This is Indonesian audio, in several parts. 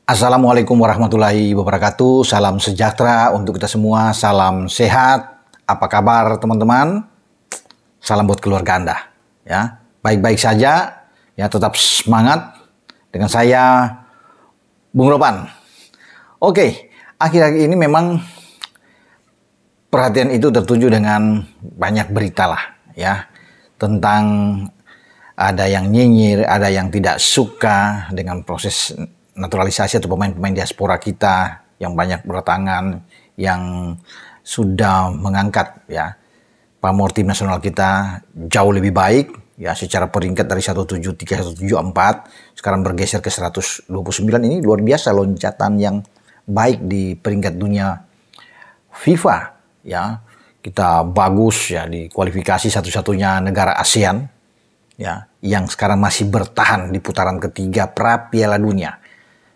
Assalamualaikum warahmatullahi wabarakatuh. Salam sejahtera untuk kita semua. Salam sehat. Apa kabar teman-teman? Salam buat keluarga Anda. Ya, baik-baik saja. Ya, tetap semangat. Dengan saya, Bung Ropan. Oke, akhir-akhir ini memang perhatian itu tertuju dengan banyak berita lah, ya, tentang ada yang nyinyir, ada yang tidak suka dengan proses naturalisasi atau pemain-pemain diaspora kita yang banyak berdatangan, yang sudah mengangkat ya pamor tim nasional kita jauh lebih baik ya secara peringkat dari 173 174 sekarang bergeser ke 129. Ini luar biasa loncatan yang baik di peringkat dunia FIFA ya. Kita bagus ya di kualifikasi satu-satunya negara ASEAN ya yang sekarang masih bertahan di putaran ketiga pra Piala Dunia.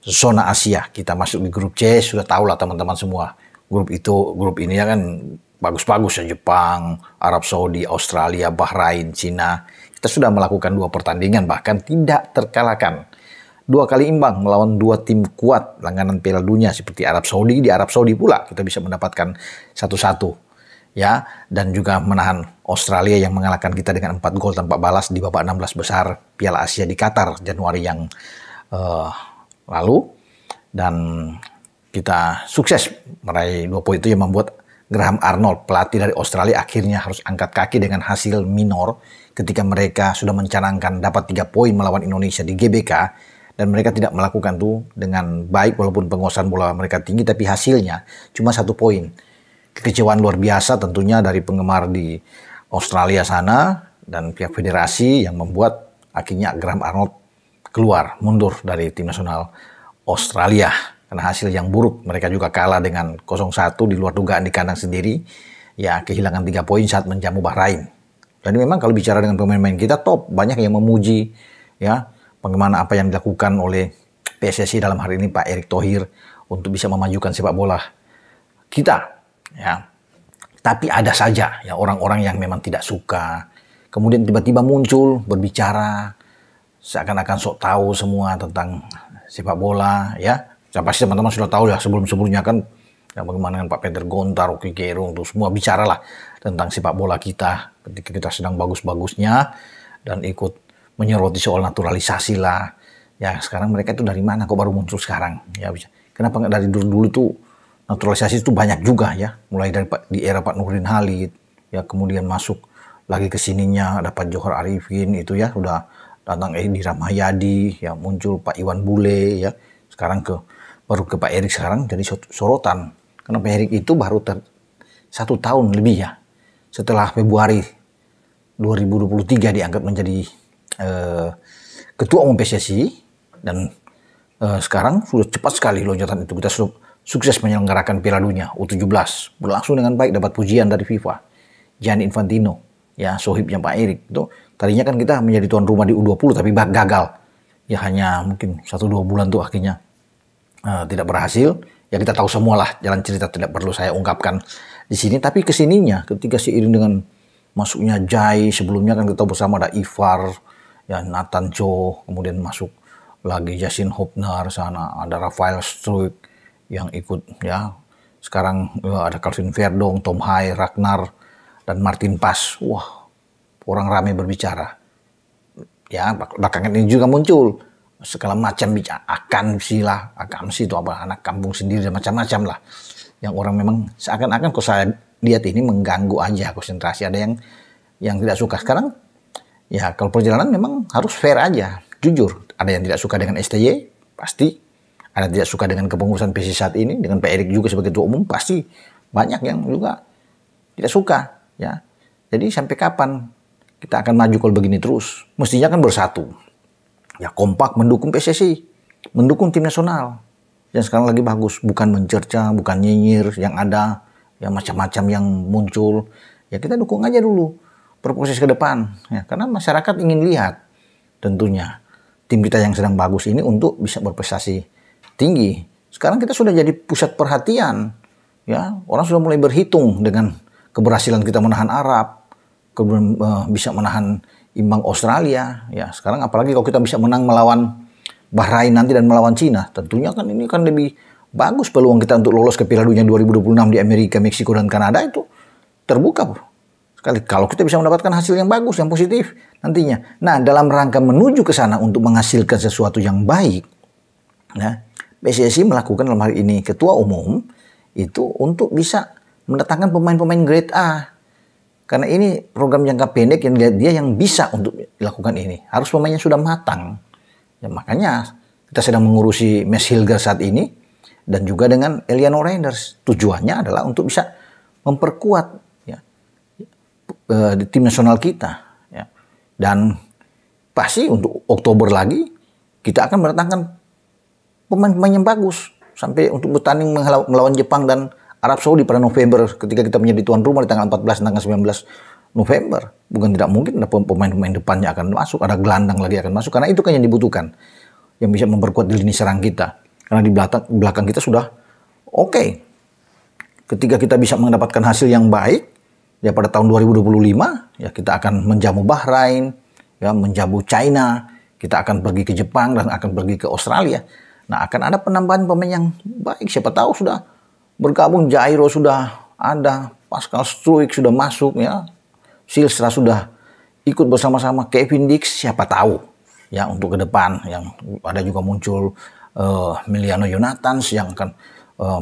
Zona Asia, kita masuk di grup C, sudah tahu lah teman-teman semua. Grup ini ya kan bagus-bagus ya, Jepang, Arab Saudi, Australia, Bahrain, Cina. Kita sudah melakukan 2 pertandingan bahkan tidak terkalahkan. 2 kali imbang melawan 2 tim kuat langganan Piala Dunia seperti Arab Saudi. Di Arab Saudi pula kita bisa mendapatkan 1-1 ya, dan juga menahan Australia yang mengalahkan kita dengan 4 gol tanpa balas di babak 16 besar Piala Asia di Qatar Januari yang lalu, dan kita sukses meraih 2 poin itu yang membuat Graham Arnold, pelatih dari Australia, akhirnya harus angkat kaki dengan hasil minor ketika mereka sudah mencanangkan dapat 3 poin melawan Indonesia di GBK, dan mereka tidak melakukan itu dengan baik walaupun penguasaan bola mereka tinggi, tapi hasilnya cuma 1 poin. Kekecewaan luar biasa tentunya dari penggemar di Australia sana dan pihak federasi yang membuat akhirnya Graham Arnold keluar, mundur dari tim nasional Australia karena hasil yang buruk. Mereka juga kalah dengan 0-1 di luar dugaan di kandang sendiri. Ya, kehilangan 3 poin saat menjamu Bahrain. Dan memang kalau bicara dengan pemain-pemain kita top, banyak yang memuji ya bagaimana apa yang dilakukan oleh PSSI dalam hari ini Pak Erick Thohir untuk bisa memajukan sepak bola kita ya. Tapi ada saja ya orang-orang yang memang tidak suka. Kemudian tiba-tiba muncul berbicara seakan-akan sok tahu semua tentang sepak bola ya. Pasti teman-teman sudah tahu ya sebelum-sebelumnya kan ya, bagaimana dengan Pak Peter Gontar, Rocky Gerung, itu semua bicara lah tentang sepak bola kita ketika kita sedang bagus-bagusnya dan ikut menyoroti soal naturalisasi lah. Ya sekarang mereka itu dari mana kok baru muncul sekarang ya? Kenapa nggak dari dulu-dulu tuh naturalisasi itu banyak juga ya, mulai dari di era Pak Nurdin Halid ya, kemudian masuk lagi ke sininya ada Pak Johar Arifin itu ya, udah datang Edi Rahmayadi, ya muncul Pak Iwan Bule, ya sekarang baru ke Pak Erick sekarang jadi sorotan. Karena Pak Erick itu baru 1 tahun lebih ya setelah Februari 2023 diangkat menjadi ketua umum PSSI dan sekarang sudah cepat sekali loncatan itu. Kita sudah sukses menyelenggarakan Piala Dunia U17 berlangsung dengan baik, dapat pujian dari FIFA, Gianni Infantino. Ya, sohibnya Pak Erick itu tadinya kan kita menjadi tuan rumah di U20 tapi gagal ya, hanya mungkin 1-2 bulan tuh akhirnya tidak berhasil ya. Kita tahu semua lah jalan cerita, tidak perlu saya ungkapkan di sini. Tapi kesininya ketika seiring dengan masuknya Jai, sebelumnya kan kita tahu bersama ada Ivar ya, Nathan Cho, kemudian masuk lagi Justin Hubner sana, ada Rafael Struijk yang ikut ya, sekarang ada Calvin Verdong, Tom Hai, Ragnar dan Martin Pas. Wah, orang ramai berbicara. Ya, belakangan ini juga muncul segala macam bicara akamsi itu apa, anak kampung sendiri dan macam-macam lah. Yang orang memang seakan-akan kok saya lihat ini mengganggu aja konsentrasi. Ada yang tidak suka. Sekarang ya kalau perjalanan memang harus fair aja, jujur. Ada yang tidak suka dengan STY, pasti. Ada yang tidak suka dengan kepengurusan PSSI saat ini, dengan Pak Erick juga sebagai ketua umum, pasti banyak yang juga tidak suka. Ya, jadi sampai kapan kita akan maju kalau begini terus? Mestinya kan bersatu, ya kompak mendukung PSSI, mendukung tim nasional. Yang sekarang lagi bagus, bukan mencerca, bukan nyinyir yang ada, yang macam-macam yang muncul. Ya kita dukung aja dulu berproses ke depan, ya karena masyarakat ingin lihat tentunya tim kita yang sedang bagus ini untuk bisa berprestasi tinggi. Sekarang kita sudah jadi pusat perhatian, ya orang sudah mulai berhitung dengan keberhasilan kita menahan Arab, kemudian bisa menahan imbang Australia. Ya sekarang apalagi kalau kita bisa menang melawan Bahrain nanti dan melawan Cina, tentunya kan ini kan lebih bagus peluang kita untuk lolos ke Piala Dunia 2026 di Amerika, Meksiko, dan Kanada itu terbuka sekali kalau kita bisa mendapatkan hasil yang bagus, yang positif nantinya. Nah, dalam rangka menuju ke sana untuk menghasilkan sesuatu yang baik, nah, PSSI melakukan dalam hari ini ketua umum itu untuk bisa mendatangkan pemain-pemain grade A. Karena ini program jangka pendek yang dia yang bisa untuk dilakukan ini. Harus pemainnya sudah matang. Ya, makanya kita sedang mengurusi Mes Hilger saat ini dan juga dengan Eliano Reinders. Tujuannya adalah untuk bisa memperkuat ya, di tim nasional kita. Ya. Dan pasti untuk Oktober lagi kita akan mendatangkan pemain-pemain yang bagus. Sampai untuk bertanding melawan Jepang dan Arab Saudi pada November ketika kita menjadi tuan rumah di tanggal 14 dan tanggal 19 November. Bukan tidak mungkin ada pemain-pemain depannya akan masuk, ada gelandang lagi akan masuk, karena itu kan yang dibutuhkan. Yang bisa memperkuat di lini serang kita. Karena di belakang kita sudah oke. Ketika kita bisa mendapatkan hasil yang baik, ya pada tahun 2025, ya kita akan menjamu Bahrain, ya menjamu China, kita akan pergi ke Jepang dan akan pergi ke Australia. Nah, akan ada penambahan pemain yang baik, siapa tahu sudah bergabung Jairo sudah ada, Pascal Struijk sudah masuk ya, Silstra sudah ikut bersama-sama, Kevin Dix siapa tahu ya untuk ke depan yang ada juga muncul Emiliano Jonathans yang akan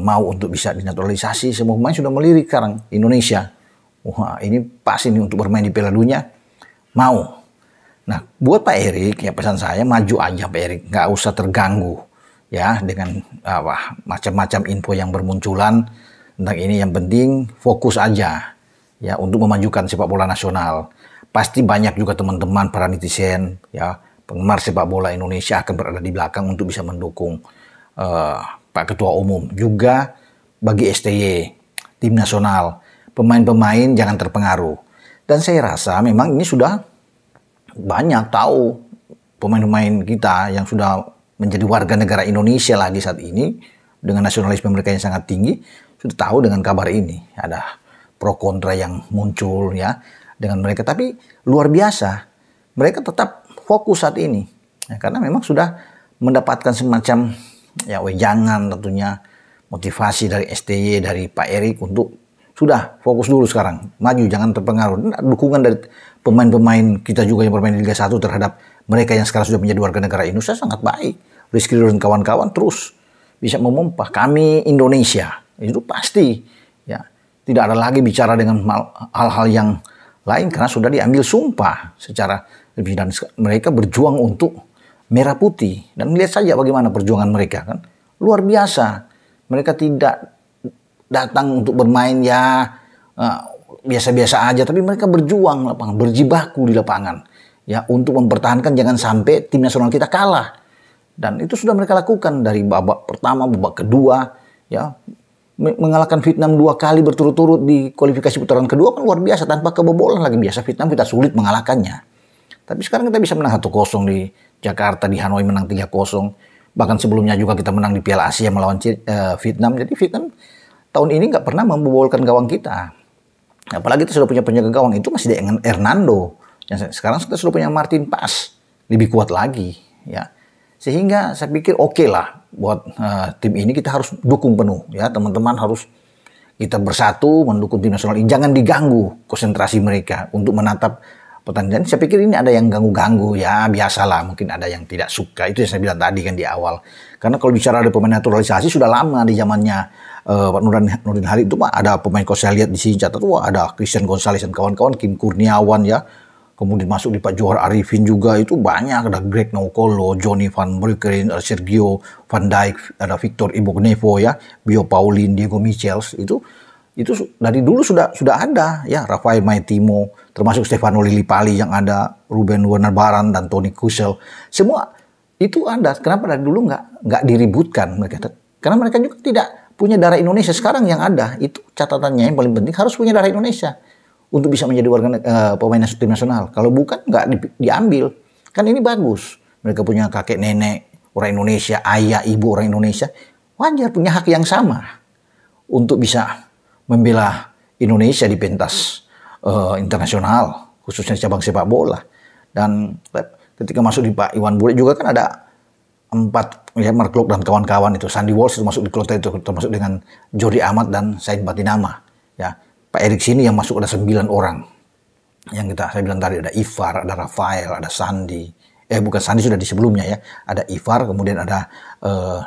mau untuk bisa dinaturalisasi. Semua pemain sudah melirik sekarang Indonesia. Wah, ini pas ini untuk bermain di Piala Dunia mau. Nah, buat Pak Erik ya pesan saya maju aja Pak Erik, nggak usah terganggu ya dengan macam-macam info yang bermunculan tentang ini. Yang penting fokus aja ya untuk memajukan sepak bola nasional. Pasti banyak juga teman-teman para netizen ya penggemar sepak bola Indonesia akan berada di belakang untuk bisa mendukung Pak Ketua Umum. Juga bagi STY tim nasional, pemain-pemain jangan terpengaruh. Dan saya rasa memang ini sudah banyak tahu pemain-pemain kita yang sudah menjadi warga negara Indonesia lagi saat ini dengan nasionalisme mereka yang sangat tinggi sudah tahu dengan kabar ini. Ada pro kontra yang muncul ya dengan mereka, tapi luar biasa mereka tetap fokus saat ini ya, karena memang sudah mendapatkan semacam ya wejangan tentunya motivasi dari STY, dari Pak Erik untuk sudah fokus dulu sekarang, maju jangan terpengaruh. Dukungan dari pemain-pemain kita juga yang bermain di Liga 1 terhadap mereka yang sekarang sudah menjadi warga negara Indonesia sangat baik. Rizky dan kawan-kawan terus bisa memompa kami Indonesia itu pasti ya, tidak ada lagi bicara dengan hal-hal yang lain karena sudah diambil sumpah secara lebih, dan mereka berjuang untuk merah putih dan lihat saja bagaimana perjuangan mereka kan luar biasa. Mereka tidak datang untuk bermain ya biasa-biasa aja, tapi mereka berjuang lapangan, berjibaku di lapangan ya untuk mempertahankan jangan sampai tim nasional kita kalah. Dan itu sudah mereka lakukan dari babak pertama, babak kedua, ya mengalahkan Vietnam 2 kali berturut-turut di kualifikasi putaran kedua kan luar biasa tanpa kebobolan lagi. Biasa Vietnam kita sulit mengalahkannya. Tapi sekarang kita bisa menang 1-0 di Jakarta, di Hanoi menang 3-0. Bahkan sebelumnya juga kita menang di Piala Asia melawan Vietnam. Jadi Vietnam tahun ini nggak pernah membobolkan gawang kita. Apalagi kita sudah punya penjaga gawang itu masih dengan Hernando. Yang sekarang kita sudah punya Martin Pas, lebih kuat lagi, ya. Sehingga saya pikir oke lah buat tim ini kita harus dukung penuh ya teman-teman, harus kita bersatu mendukung tim nasional ini. Jangan diganggu konsentrasi mereka untuk menatap pertandingan. Saya pikir ini ada yang ganggu-ganggu ya, biasalah mungkin ada yang tidak suka. Itu yang saya bilang tadi kan di awal. Karena kalau bicara ada pemain naturalisasi sudah lama di zamannya Pak Nurdin Halid itu ada pemain kalau saya lihat di sini catat ada Christian Gonzalez dan kawan-kawan, Kim Kurniawan ya. Kemudian masuk di Pak Johar Arifin juga itu banyak, ada Greg Nokolo, Johnny Van Breukelen, ada Sergio Van Dijk, ada Victor Ibognevo ya, Bio Paulin, Diego Michels itu dari dulu sudah ada ya, Rafael Maitimo, termasuk Stefano Lillipali yang ada, Ruben Werner Baran dan Toni Kusel. Semua itu ada. Kenapa dari dulu nggak diributkan mereka? Karena mereka juga tidak punya darah Indonesia. Sekarang yang ada itu catatannya yang paling penting harus punya darah Indonesia untuk bisa menjadi pemain tim nasional. Kalau bukan nggak diambil. Kan ini bagus. Mereka punya kakek nenek orang Indonesia, ayah ibu orang Indonesia, wajar punya hak yang sama untuk bisa membela Indonesia di pentas internasional, khususnya cabang sepak bola. Dan ketika masuk di Pak Iwan Bule juga kan ada 4 ya, Mark Klok dan kawan-kawan itu, Sandy Walsh itu masuk di kloter itu, termasuk dengan Jordi Amat dan Said Batinama. Ya, Pak Erik sini yang masuk ada 9 orang. Yang saya bilang tadi ada Ivar, ada Rafael, ada Sandy. Bukan Sandy sudah di sebelumnya ya. Ada Ivar, kemudian ada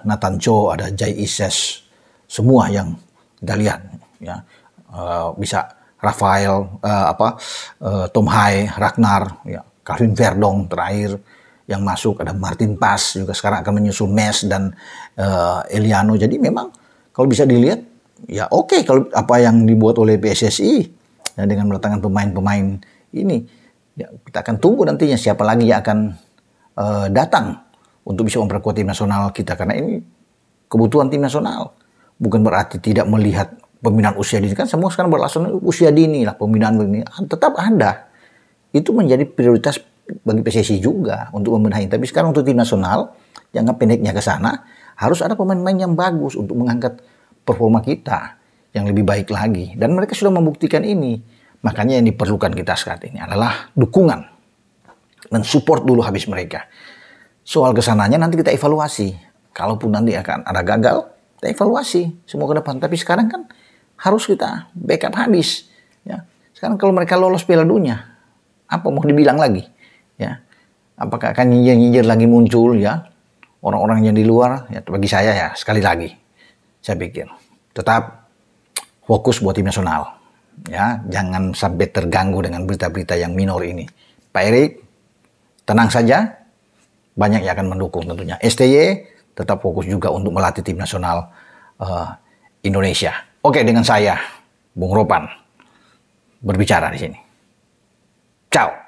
Nathan Cho, ada Jay Ises. Semua yang kita lihat ya. Bisa Rafael, Tom Hai, Ragnar, ya, Calvin Verdong terakhir yang masuk, ada Martin Paz juga sekarang akan menyusul Mes dan Eliano. Jadi memang kalau bisa dilihat ya oke, kalau apa yang dibuat oleh PSSI ya, dengan mendatangkan pemain-pemain ini ya, kita akan tunggu nantinya siapa lagi yang akan datang untuk bisa memperkuat tim nasional kita, karena ini kebutuhan tim nasional. Bukan berarti tidak melihat pembinaan usia dini, kan semua sekarang beralasan usia dini lah, pembinaan ini tetap ada. Itu menjadi prioritas bagi PSSI juga untuk membenahi. Tapi sekarang untuk tim nasional, jangka pendeknya ke sana, harus ada pemain-pemain yang bagus untuk mengangkat performa kita yang lebih baik lagi. Dan mereka sudah membuktikan ini. Makanya yang diperlukan kita saat ini adalah dukungan dan support dulu habis mereka. Soal kesananya nanti kita evaluasi. Kalaupun nanti akan ada gagal, kita evaluasi semua ke depan. Tapi sekarang kan harus kita backup habis. Ya. Sekarang kalau mereka lolos Piala Dunia, apa mau dibilang lagi? Ya, apakah akan nyinyir lagi muncul ya orang-orang yang di luar? Ya, bagi saya ya sekali lagi saya pikir tetap fokus buat tim nasional ya, jangan sampai terganggu dengan berita-berita yang minor ini. Pak Erik tenang saja, banyak yang akan mendukung tentunya. STY tetap fokus juga untuk melatih tim nasional Indonesia. Oke, dengan saya Bung Ropan berbicara di sini. Ciao.